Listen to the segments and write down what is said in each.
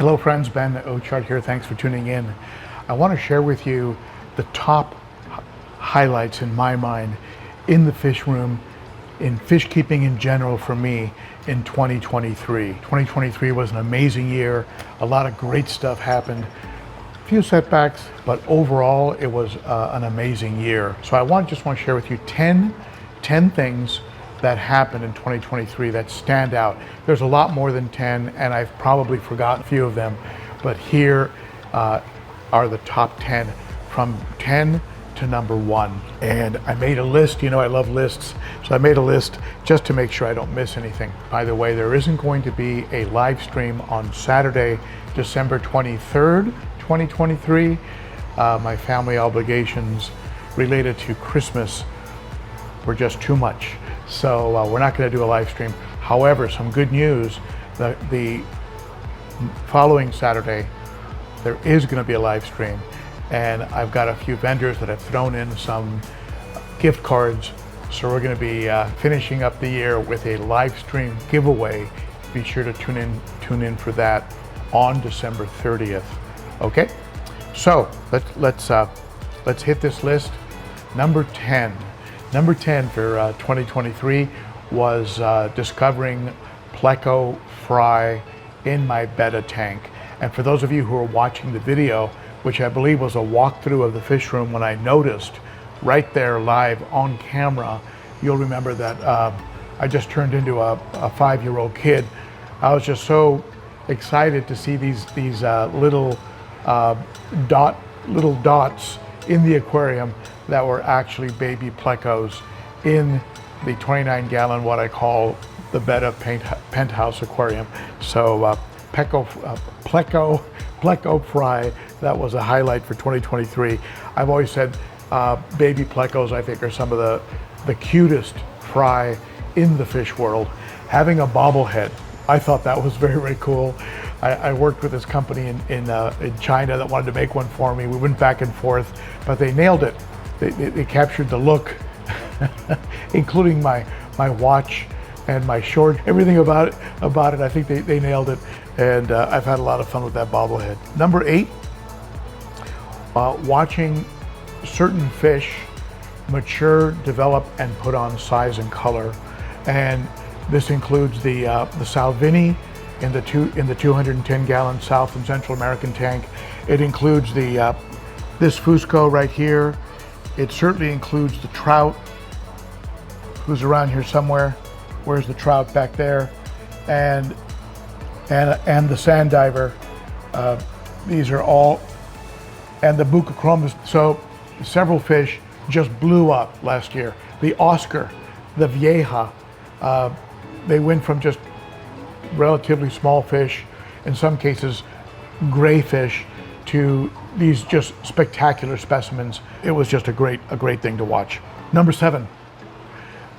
Hello friends, Ben.o.cichlid here. Thanks for tuning in. I want to share with you the top highlights in my mind in the fish room, in fish keeping in general for me in 2023. 2023 was an amazing year. A lot of great stuff happened. A few setbacks, but overall it was an amazing year. So I just want to share with you 10 things that happened in 2023 that stand out. There's a lot more than 10, and I've probably forgotten a few of them, but here are the top 10 from 10 to number 1. And I made a list. You know, I love lists, so I made a list just to make sure I don't miss anything. By the way, there isn't going to be a live stream on Saturday, December 23rd, 2023. My family obligations related to Christmas were just too much. So we're not going to do a live stream. However, some good news, the following Saturday, there is going to be a live stream. And I've got a few vendors that have thrown in some gift cards. So we're going to be finishing up the year with a live stream giveaway. Be sure to tune in for that on December 30th. Okay? So let's hit this list. Number 10. Number 10 for 2023 was discovering pleco fry in my betta tank. And for those of you who are watching the video, which I believe was a walkthrough of the fish room, when I noticed right there live on camera, you'll remember that I just turned into a 5-year-old kid. I was just so excited to see these little dots in the aquarium that were actually baby plecos in the 29-gallon, what I call the betta penthouse aquarium. So pleco fry, that was a highlight for 2023. I've always said baby plecos, I think, are some of the cutest fry in the fish world. Having a bobblehead, I thought that was very, very cool. I worked with this company in China that wanted to make one for me. We went back and forth, but they nailed it. They captured the look, including my watch and my short, everything about it. I think they nailed it, and I've had a lot of fun with that bobblehead. Number 8, watching certain fish mature, develop, and put on size and color, and this includes the Salvini in the 210-gallon South and Central American tank. It includes this Fusco right here. It certainly includes the trout, who's around here somewhere. Where's the trout? Back there, and the sand diver. These are all, and the Buccochromis. So several fish just blew up last year. The Oscar, the Vieja. They went from just relatively small fish, in some cases gray fish, to these just spectacular specimens. It was just a great thing to watch. Number 7,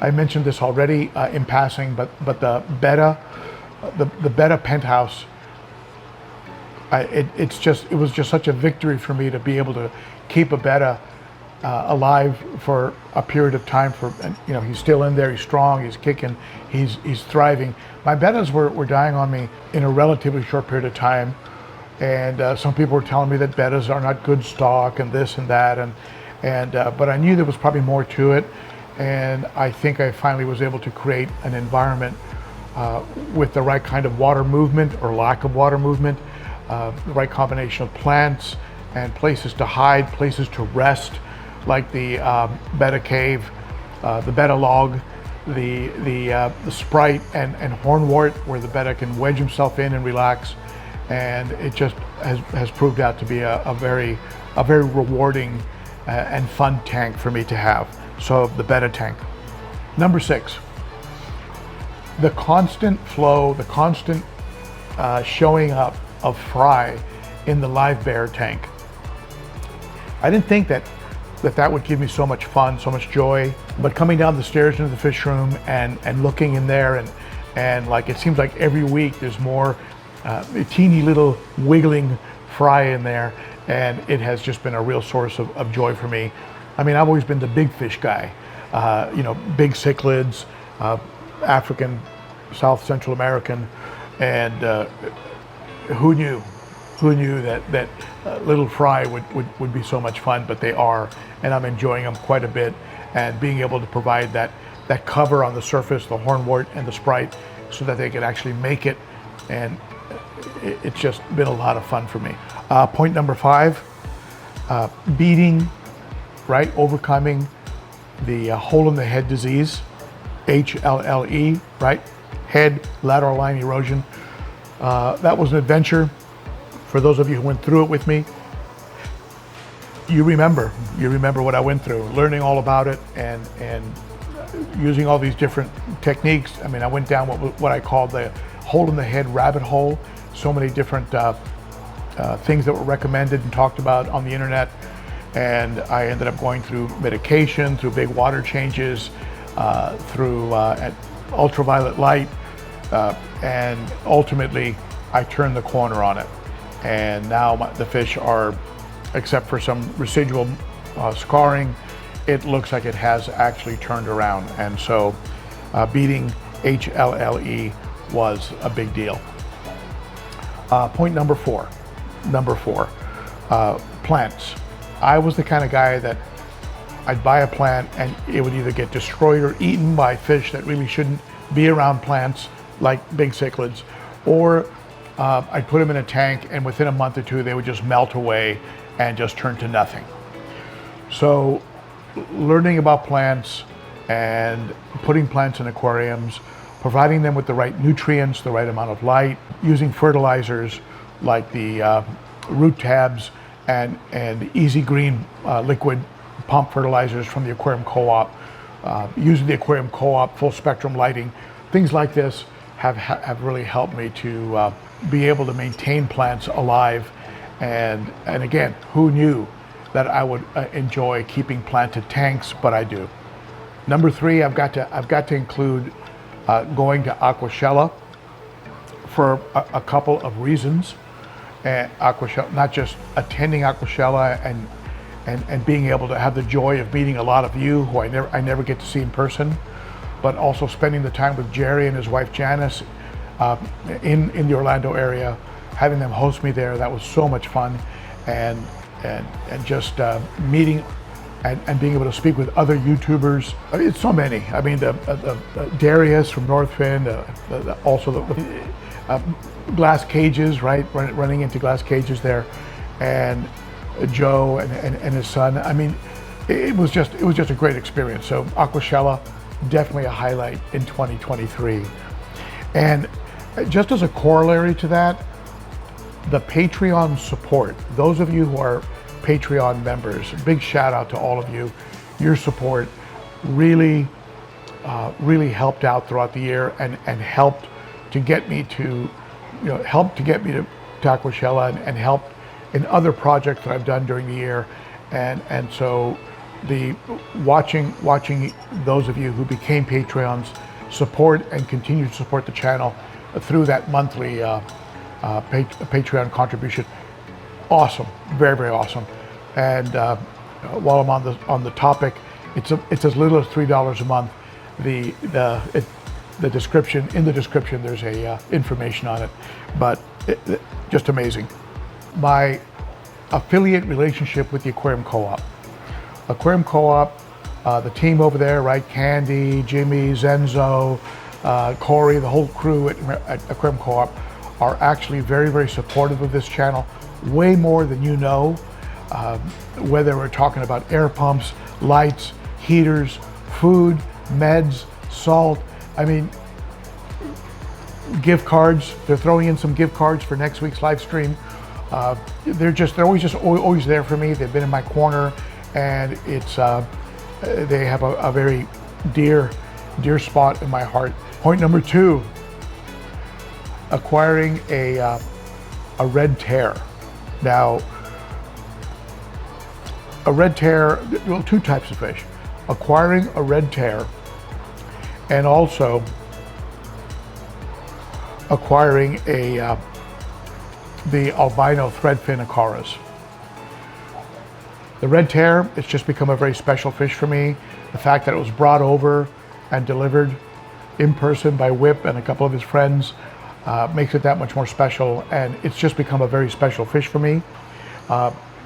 I mentioned this already in passing, but the betta penthouse. It was just such a victory for me to be able to keep a betta alive for a period of time. He's still in there, he's strong, he's kicking, he's thriving. My bettas were dying on me in a relatively short period of time, and some people were telling me that bettas are not good stock and this and that, but I knew there was probably more to it, and I think I finally was able to create an environment with the right kind of water movement or lack of water movement, the right combination of plants and places to hide, places to rest, like the betta cave, the betta log, the Sprite and hornwort, where the betta can wedge himself in and relax, and it just has proved out to be a very rewarding and fun tank for me to have. So the betta tank. Number 6, the constant flow, the constant showing up of fry in the live bear tank. I didn't think that would give me so much fun, so much joy. But coming down the stairs into the fish room and looking in there, and like it seems like every week there's more teeny little wiggling fry in there, and it has just been a real source of joy for me. I mean, I've always been the big fish guy, big cichlids, African, South Central American, and who knew? Who knew that little fry would be so much fun, but they are, and I'm enjoying them quite a bit, and being able to provide that cover on the surface, the hornwort and the sprite, so that they can actually make it, and it's just been a lot of fun for me. Point number 5, beating, right, overcoming the hole in the head disease, HLLE, right, head lateral line erosion. That was an adventure. For those of you who went through it with me, you remember what I went through, learning all about it and using all these different techniques. I mean, I went down what I called the hole in the head rabbit hole. So many different things that were recommended and talked about on the internet. And I ended up going through medication, through big water changes, through ultraviolet light, and ultimately I turned the corner on it. And now the fish are, except for some residual scarring, it looks like it has actually turned around. And so beating HLLE was a big deal. Point number 4, plants. I was the kind of guy that I'd buy a plant and it would either get destroyed or eaten by fish that really shouldn't be around plants, like big cichlids, or I'd put them in a tank and within a month or two they would just melt away and just turn to nothing. So learning about plants and putting plants in aquariums, providing them with the right nutrients, the right amount of light, using fertilizers like the root tabs and Easy Green liquid pump fertilizers from the Aquarium Co-op, using the Aquarium Co-op full spectrum lighting, things like this have really helped me to be able to maintain plants alive. And again, who knew that I would enjoy keeping planted tanks, but I do. Number 3, I've got to include going to Aquashella for a couple of reasons. Aquashella, not just attending Aquashella and being able to have the joy of meeting a lot of you who I never get to see in person, but also spending the time with Jerry and his wife Janice in the Orlando area, having them host me there. That was so much fun, and just meeting and being able to speak with other YouTubers. It's so many. I mean, the Darius from Northfin, also the glass cages, right? Running into glass cages there, and Joe and his son. I mean, it was just a great experience. So Aquashella, definitely a highlight in 2023. And just as a corollary to that, the Patreon support. Those of you who are Patreon members, big shout out to all of you. Your support really helped out throughout the year and helped to get me to, Aquashella and helped in other projects that I've done during the year. And so watching those of you who became Patreons support and continue to support the channel through that monthly Patreon contribution. Awesome, very, very awesome. And while I'm on the topic, it's as little as $3 a month. The description, in the description, there's a information on it, but just amazing. My affiliate relationship with the Aquarium Co-op. Aquarium Co-op, the team over there, right? Candy, Jimmy, Zenzo, Corey, the whole crew at Aquarium Co-op are actually very, very supportive of this channel, way more than you know, whether we're talking about air pumps, lights, heaters, food, meds, salt. I mean, gift cards. They're throwing in some gift cards for next week's live stream. They're always there for me. They've been in my corner, and it's they have a very dear spot in my heart. Point number 2, acquiring a red tear. Now, a red tear, well, 2 types of fish. Acquiring a red tear and also acquiring the albino threadfin acaras. The red tear, it's just become a very special fish for me. The fact that it was brought over and delivered in person by Whip and a couple of his friends, makes it that much more special, and it's just become a very special fish for me,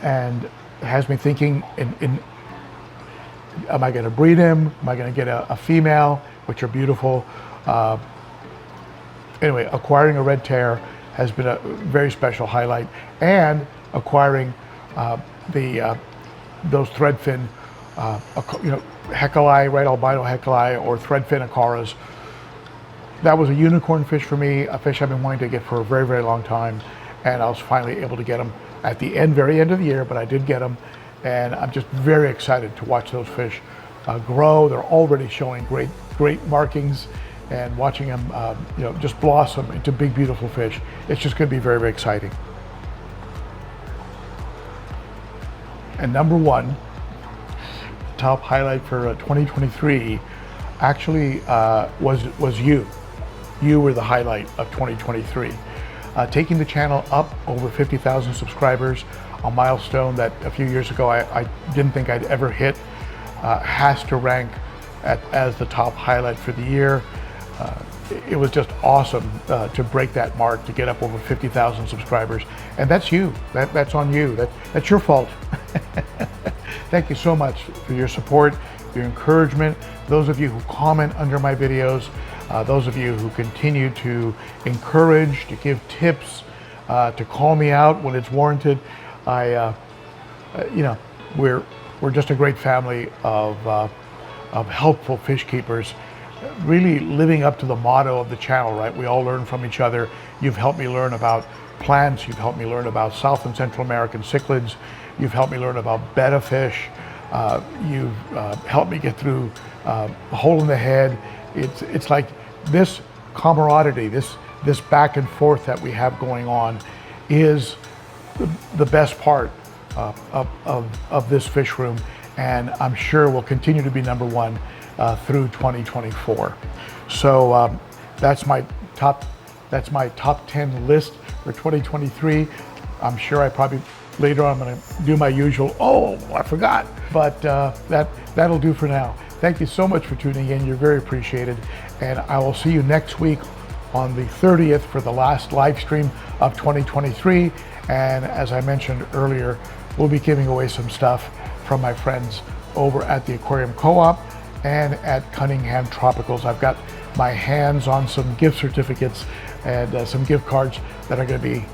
and has me thinking am I going to breed him? Am I going to get a female, which are beautiful? Anyway, acquiring a red tear has been a very special highlight, and acquiring those threadfin, hecali, right, albino hecali, or threadfin acaras. That was a unicorn fish for me, a fish I've been wanting to get for a very, very long time, and I was finally able to get them at the very end of the year, but I did get them, and I'm just very excited to watch those fish grow. They're already showing great markings, and watching them just blossom into big, beautiful fish. It's just going to be very, very exciting. And number one, top highlight for 2023 actually was you. You were the highlight of 2023. Taking the channel up over 50,000 subscribers, a milestone that a few years ago I didn't think I'd ever hit, has to rank as the top highlight for the year. It was just awesome to break that mark, to get up over 50,000 subscribers. And that's you, that's on you, that's your fault. Thank you so much for your support, your encouragement, those of you who comment under my videos, those of you who continue to encourage, to give tips, to call me out when it's warranted. We're just a great family of helpful fish keepers, really living up to the motto of the channel, right? We all learn from each other. You've helped me learn about plants. You've helped me learn about South and Central American cichlids. You've helped me learn about betta fish. You've helped me get through a hole in the head. It's like this camaraderie, this back and forth that we have going on is the best part of this fish room, and I'm sure will continue to be number one through 2024. So that's my top 10 list for 2023. I'm sure I probably later on I'm going to do my usual, oh, I forgot, but that'll do for now. Thank you so much for tuning in. You're very appreciated, and I will see you next week on the 30th for the last live stream of 2023. And as I mentioned earlier, we'll be giving away some stuff from my friends over at the Aquarium Co-op and at Cunningham Tropicals. I've got my hands on some gift certificates and some gift cards that are going to be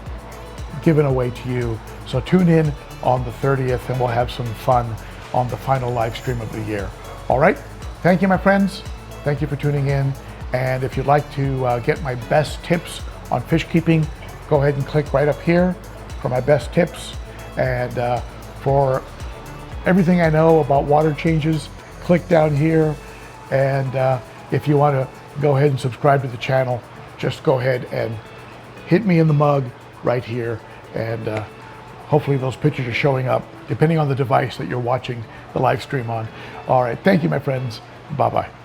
given away to you. So tune in on the 30th and we'll have some fun on the final live stream of the year. All right, thank you, my friends. Thank you for tuning in. And if you'd like to get my best tips on fish keeping, go ahead and click right up here for my best tips. And for everything I know about water changes, click down here. And if you want to go ahead and subscribe to the channel, just go ahead and hit me in the mug right here. And hopefully those pictures are showing up depending on the device that you're watching the live stream on. All right, thank you, my friends. Bye-bye.